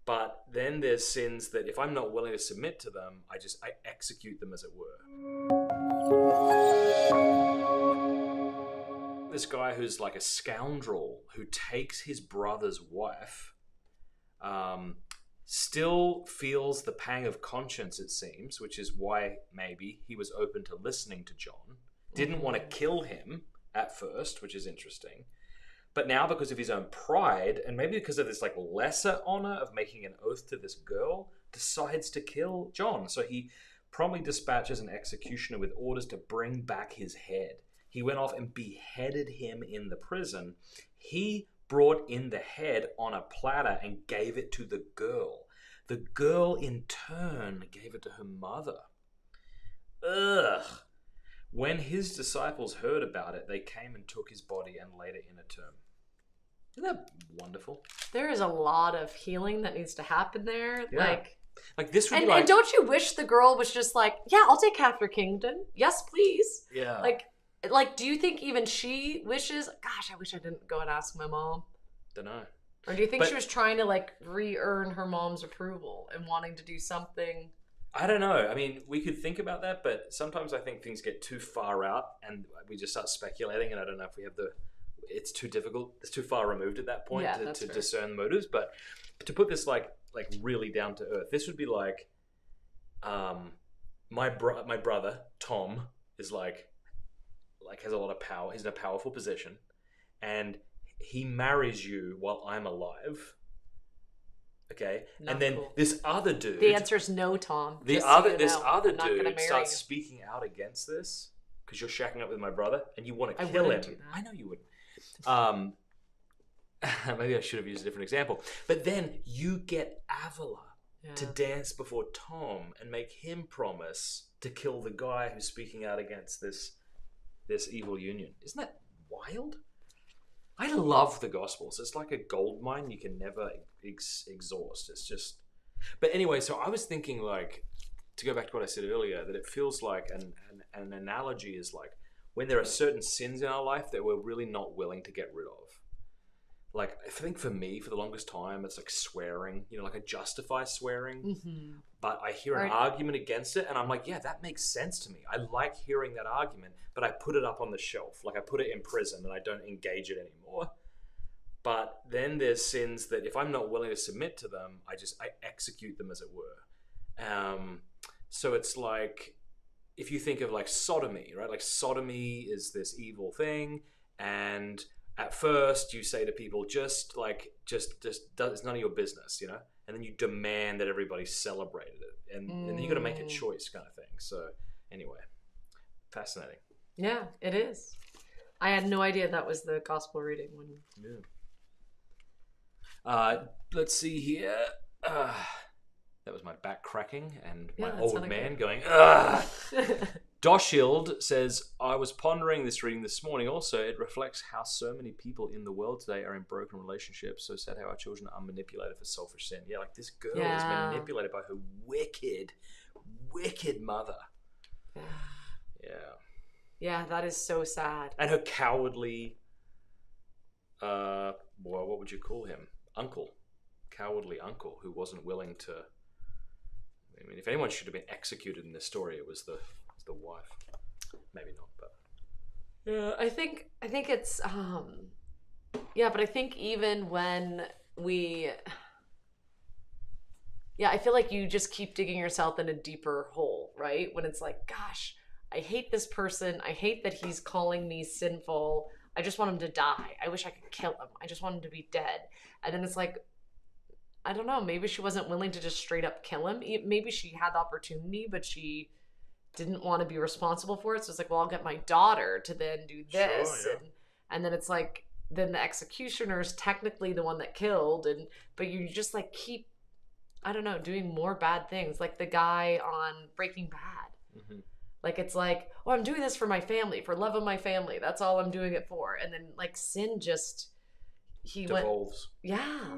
But then there's sins that if I'm not willing to submit to them, I execute them, as it were. This guy who's like a scoundrel who takes his brother's wife, still feels the pang of conscience, it seems, which is why maybe he was open to listening to John. Didn't want to kill him at first, which is interesting. But now, because of his own pride, and maybe because of this like lesser honor of making an oath to this girl, decides to kill John. So he promptly dispatches an executioner with orders to bring back his head. He went off and beheaded him in the prison. He brought in the head on a platter and gave it to the girl. The girl, in turn, gave it to her mother. Ugh. When his disciples heard about it, they came and took his body and laid it in a tomb. Isn't that wonderful? There is a lot of healing that needs to happen there. Yeah. Like this would be and don't you wish the girl was just like, yeah, I'll take half your kingdom. Yes, please. Yeah. Like, do you think even she wishes? Gosh, I wish I didn't go and ask my mom. Don't know. Or do you think she was trying to like re-earn her mom's approval and wanting to do something? I don't know. I mean, we could think about that, but sometimes I think things get too far out and we just start speculating, and I don't know if we have it's too difficult. It's too far removed at that point to discern motives. But to put this like really down to earth, this would be like, my brother Tom is like has a lot of power. He's in a powerful position, and he marries you while I'm alive. Okay, and then this other dude. The answer is no, Tom. This other dude starts speaking out against this because you're shacking up with my brother and you want to kill him. I know you wouldn't. Maybe I should have used a different example. But then you get Avila to dance before Tom and make him promise to kill the guy who's speaking out against this evil union. Isn't that wild? I love the Gospels. It's like a gold mine you can never exhaust. It's just... But anyway, so I was thinking, like, to go back to what I said earlier, that it feels like an analogy is like when there are certain sins in our life that we're really not willing to get rid of. Like, I think for me, for the longest time, it's like swearing. You know, like I justify swearing, but I hear an argument against it, and I'm like, yeah, that makes sense to me. I like hearing that argument, but I put it up on the shelf. Like I put it in prison, and I don't engage it anymore. But then there's sins that if I'm not willing to submit to them, I execute them, as it were. So it's like, if you think of like sodomy, right? Like sodomy is this evil thing, and at first you say to people, just it's none of your business, you know? And then you demand that everybody celebrated it. And then you got to make a choice, kind of thing. So anyway, fascinating. Yeah, it is. I had no idea that was the gospel reading. Let's see here. That was my back cracking and my old man going, ugh. Doshield says, I was pondering this reading this morning. Also, it reflects how so many people in the world today are in broken relationships. So sad how our children are manipulated for selfish sin. Yeah, like this girl is manipulated by her wicked mother. Yeah, that is so sad. And her cowardly, what would you call him? Cowardly uncle who wasn't willing to... I mean, if anyone should have been executed in this story, it was the wife. Maybe not, but yeah, I think it's but I think even when I feel like you just keep digging yourself in a deeper hole, right? When it's like, gosh, I hate this person. I hate that he's calling me sinful. I just want him to die. I wish I could kill him. I just want him to be dead. And then it's like, I don't know, maybe she wasn't willing to just straight up kill him. Maybe she had the opportunity, but she didn't want to be responsible for it. So it's like, well, I'll get my daughter to then do this. Sure, yeah. And then it's like, then the executioner is technically the one that killed. But you just like keep, I don't know, doing more bad things. Like the guy on Breaking Bad. Mm-hmm. Like, it's like, oh, I'm doing this for my family, for love of my family. That's all I'm doing it for. And then like sin just... devolves. Yeah.